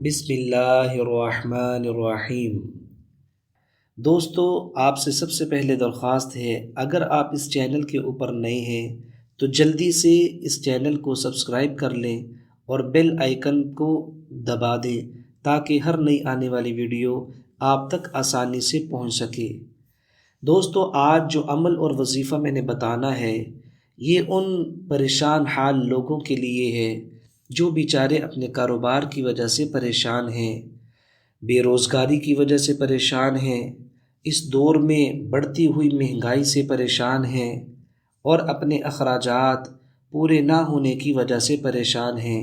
بسم اللہ الرحمن الرحیم۔ دوستو، آپ سے سب سے پہلے درخواست ہے، اگر آپ اس چینل کے اوپر نئے ہیں تو جلدی سے اس چینل کو سبسکرائب کر لیں اور بیل آئیکن کو دبا دیں تاکہ ہر نئی آنے والی ویڈیو آپ تک آسانی سے پہنچ سکے۔ دوستو، آج جو عمل اور وظیفہ میں نے بتانا ہے یہ ان پریشان حال لوگوں کے لیے ہے جو بیچارے اپنے کاروبار کی وجہ سے پریشان ہیں، بے روزگاری کی وجہ سے پریشان ہیں، اس دور میں بڑھتی ہوئی مہنگائی سے پریشان ہیں اور اپنے اخراجات پورے نہ ہونے کی وجہ سے پریشان ہیں،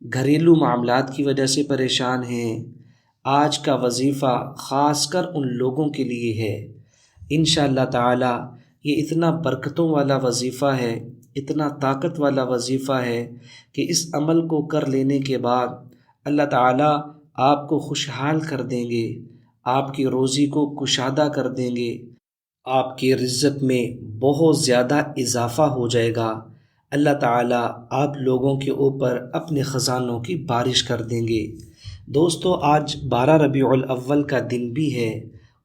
گھریلو معاملات کی وجہ سے پریشان ہیں۔ آج کا وظیفہ خاص کر ان لوگوں کے لیے ہے۔ انشاءاللہ تعالی یہ اتنا برکتوں والا وظیفہ ہے، اتنا طاقت والا وظیفہ ہے کہ اس عمل کو کر لینے کے بعد اللہ تعالیٰ آپ کو خوشحال کر دیں گے، آپ کی روزی کو کشادہ کر دیں گے، آپ کے رزق میں بہت زیادہ اضافہ ہو جائے گا۔ اللہ تعالیٰ آپ لوگوں کے اوپر اپنے خزانوں کی بارش کر دیں گے۔ دوستو، آج 12 ربیع الاول کا دن بھی ہے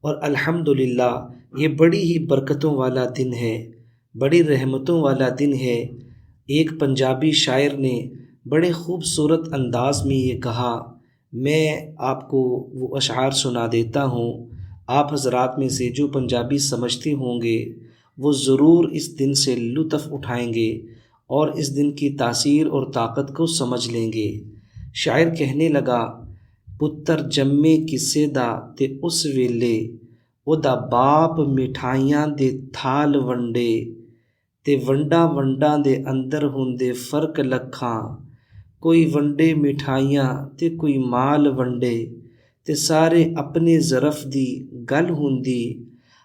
اور الحمدللہ یہ بڑی ہی برکتوں والا دن ہے، بڑی رحمتوں والا دن ہے۔ ایک پنجابی شاعر نے بڑے خوبصورت انداز میں یہ کہا، میں آپ کو وہ اشعار سنا دیتا ہوں۔ آپ حضرات میں سے جو پنجابی سمجھتے ہوں گے وہ ضرور اس دن سے لطف اٹھائیں گے اور اس دن کی تاثیر اور طاقت کو سمجھ لیں گے۔ شاعر کہنے لگا، پتر جمے کسے دا تے اس ویلے او دا باپ مٹھائیاں دے تھال ونڈے تے ونڈاں ونڈاں دے اندر ہوندے فرق لکھاں، کوئی ونڈے مٹھائیاں تے کوئی مال ونڈے تے سارے اپنے ظرف دی گل ہوندی،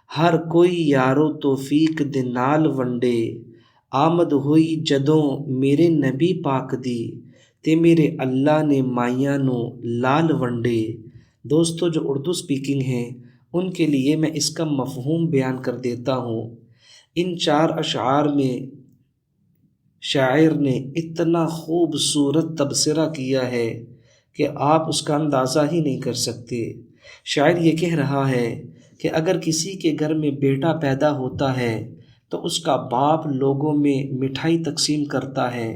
ہر کوئی یارو توفیق دے نال ونڈے، آمد ہوئی جدوں میرے نبی پاک دی تے میرے اللہ نے مائیاں نو لال ونڈے۔ دوستو، جو اردو سپیکنگ ہیں ان کے لیے میں اس کا مفہوم بیان کر دیتا ہوں۔ ان 4 اشعار میں شاعر نے اتنا خوبصورت تبصرہ کیا ہے کہ آپ اس کا اندازہ ہی نہیں کر سکتے۔ شاعر یہ کہہ رہا ہے کہ اگر کسی کے گھر میں بیٹا پیدا ہوتا ہے تو اس کا باپ لوگوں میں مٹھائی تقسیم کرتا ہے،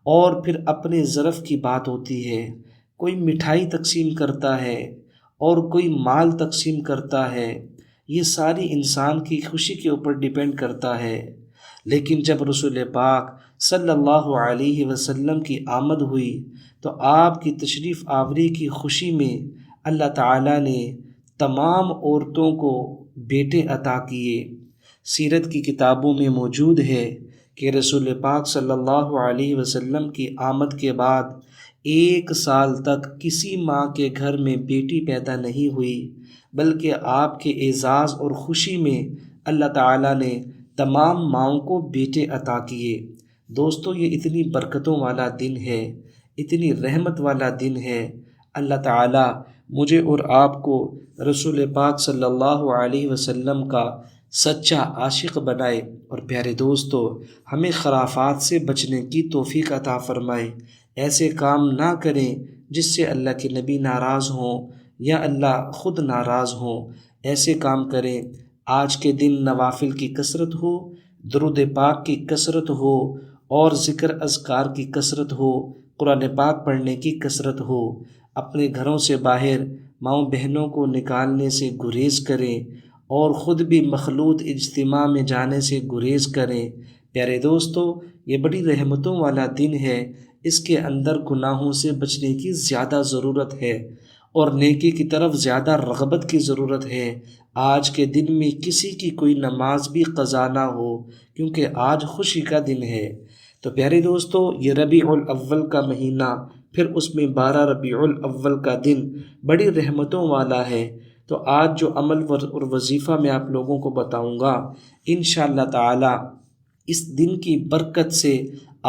اور پھر اپنے ظرف کی بات ہوتی ہے، کوئی مٹھائی تقسیم کرتا ہے اور کوئی مال تقسیم کرتا ہے، یہ ساری انسان کی خوشی کے اوپر ڈیپینڈ کرتا ہے۔ لیکن جب رسول پاک صلی اللہ علیہ وسلم کی آمد ہوئی تو آپ کی تشریف آوری کی خوشی میں اللہ تعالیٰ نے تمام عورتوں کو بیٹے عطا کیے۔ سیرت کی کتابوں میں موجود ہے کہ رسول پاک صلی اللہ علیہ وسلم کی آمد کے بعد 1 سال تک کسی ماں کے گھر میں بیٹی پیدا نہیں ہوئی، بلکہ آپ کے اعزاز اور خوشی میں اللہ تعالیٰ نے تمام ماؤں کو بیٹے عطا کیے۔ دوستو، یہ اتنی برکتوں والا دن ہے، اتنی رحمت والا دن ہے۔ اللہ تعالیٰ مجھے اور آپ کو رسول پاک صلی اللہ علیہ وسلم کا سچا عاشق بنائے، اور پیارے دوستو ہمیں خرافات سے بچنے کی توفیق عطا فرمائے۔ ایسے کام نہ کریں جس سے اللہ کے نبی ناراض ہوں یا اللہ خود ناراض ہوں۔ ایسے کام کریں، آج کے دن نوافل کی کثرت ہو، درود پاک کی کثرت ہو اور ذکر اذکار کی کثرت ہو، قرآن پاک پڑھنے کی کثرت ہو۔ اپنے گھروں سے باہر ماؤں بہنوں کو نکالنے سے گریز کریں اور خود بھی مخلوط اجتماع میں جانے سے گریز کریں۔ پیارے دوستو، یہ بڑی رحمتوں والا دن ہے، اس کے اندر گناہوں سے بچنے کی زیادہ ضرورت ہے اور نیکی کی طرف زیادہ رغبت کی ضرورت ہے۔ آج کے دن میں کسی کی کوئی نماز بھی قضا نہ ہو، کیونکہ آج خوشی کا دن ہے۔ تو پیارے دوستو، یہ ربیع الاول کا مہینہ، پھر اس میں 12 ربیع الاول کا دن بڑی رحمتوں والا ہے۔ تو آج جو عمل اور وظیفہ میں آپ لوگوں کو بتاؤں گا، انشاءاللہ تعالی اس دن کی برکت سے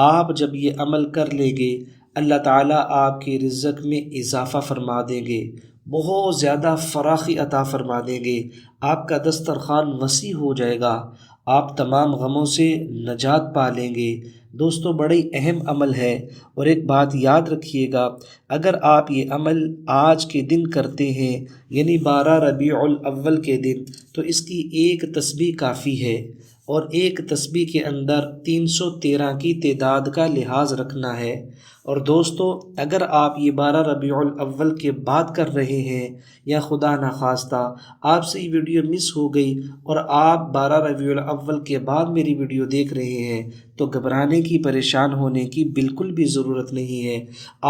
آپ جب یہ عمل کر لیں گے، اللہ تعالیٰ آپ کے رزق میں اضافہ فرما دیں گے، بہت زیادہ فراخی عطا فرما دیں گے، آپ کا دسترخوان وسیع ہو جائے گا، آپ تمام غموں سے نجات پا لیں گے۔ دوستو بڑی اہم عمل ہے، اور ایک بات یاد رکھیے گا، اگر آپ یہ عمل آج کے دن کرتے ہیں یعنی 12 ربیع الاول کے دن، تو اس کی ایک تسبیح کافی ہے، اور ایک تسبیح کے اندر 313 کی تعداد کا لحاظ رکھنا ہے۔ اور دوستو اگر آپ یہ 12 ربیع الاول کے بعد کر رہے ہیں، یا خدا نخواستہ آپ سے یہ ویڈیو مس ہو گئی اور آپ 12 ربیع الاول کے بعد میری ویڈیو دیکھ رہے ہیں، تو گھبرانے کی، پریشان ہونے کی بالکل بھی ضرورت نہیں ہے۔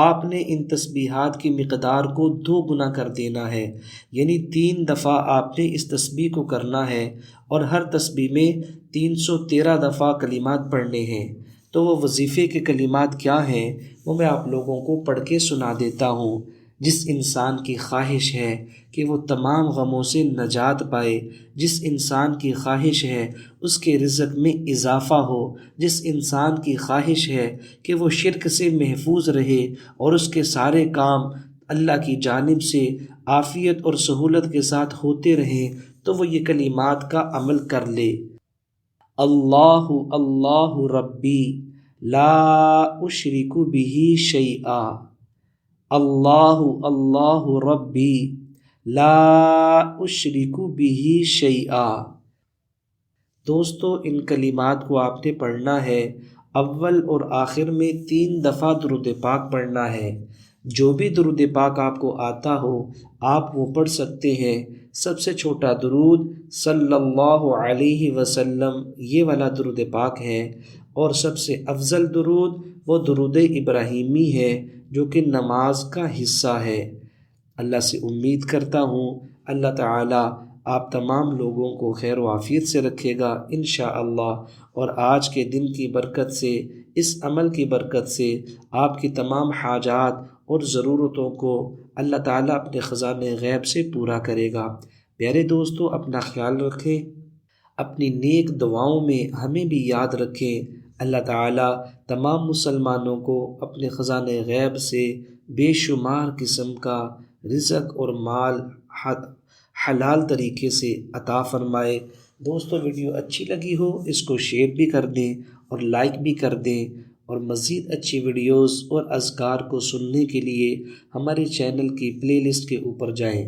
آپ نے ان تسبیحات کی مقدار کو 2 گنا کر دینا ہے، یعنی 3 دفعہ آپ نے اس تسبیح کو کرنا ہے، اور ہر تسبیح میں 313 دفعہ کلمات پڑھنے ہیں۔ تو وہ وظیفے کے کلمات کیا ہیں، وہ میں آپ لوگوں کو پڑھ کے سنا دیتا ہوں۔ جس انسان کی خواہش ہے کہ وہ تمام غموں سے نجات پائے، جس انسان کی خواہش ہے اس کے رزق میں اضافہ ہو، جس انسان کی خواہش ہے کہ وہ شرک سے محفوظ رہے اور اس کے سارے کام اللہ کی جانب سے عافیت اور سہولت کے ساتھ ہوتے رہیں، تو وہ یہ کلمات کا عمل کر لے۔ اللہ اللہ ربی لا اشرک بہ شیئا، اللہ اللہ ربی لا اشرک بہ شیئا۔ دوستو ان کلمات کو آپ نے پڑھنا ہے، اول اور آخر میں 3 دفعہ درود پاک پڑھنا ہے۔ جو بھی درود پاک آپ کو آتا ہو آپ وہ پڑھ سکتے ہیں۔ سب سے چھوٹا درود صلی اللہ علیہ وسلم یہ والا درود پاک ہے، اور سب سے افضل درود وہ درود ابراہیمی ہے جو کہ نماز کا حصہ ہے۔ اللہ سے امید کرتا ہوں اللہ تعالی آپ تمام لوگوں کو خیر و عافیت سے رکھے گا انشاءاللہ، اور آج کے دن کی برکت سے، اس عمل کی برکت سے آپ کی تمام حاجات اور ضرورتوں کو اللہ تعالیٰ اپنے خزانہ غیب سے پورا کرے گا۔ پیارے دوستو اپنا خیال رکھیں، اپنی نیک دعاؤں میں ہمیں بھی یاد رکھیں۔ اللہ تعالیٰ تمام مسلمانوں کو اپنے خزانہ غیب سے بے شمار قسم کا رزق اور مال حلال طریقے سے عطا فرمائے۔ دوستو ویڈیو اچھی لگی ہو اس کو شیئر بھی کر دیں اور لائک بھی کر دیں، اور مزید اچھی ویڈیوز اور اذکار کو سننے کے لیے ہمارے چینل کی پلے لسٹ کے اوپر جائیں۔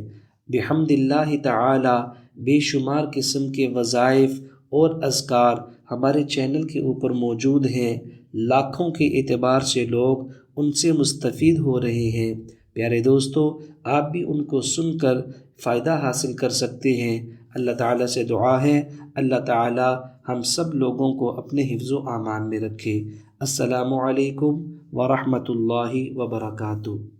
بحمد اللہ تعالی بے شمار قسم کے وظائف اور اذکار ہمارے چینل کے اوپر موجود ہیں، لاکھوں کے اعتبار سے لوگ ان سے مستفید ہو رہے ہیں۔ پیارے دوستو آپ بھی ان کو سن کر فائدہ حاصل کر سکتے ہیں۔ اللہ تعالیٰ سے دعا ہے اللہ تعالیٰ ہم سب لوگوں کو اپنے حفظ و امان میں رکھے۔ السلام علیکم ورحمۃ اللہ وبرکاتہ۔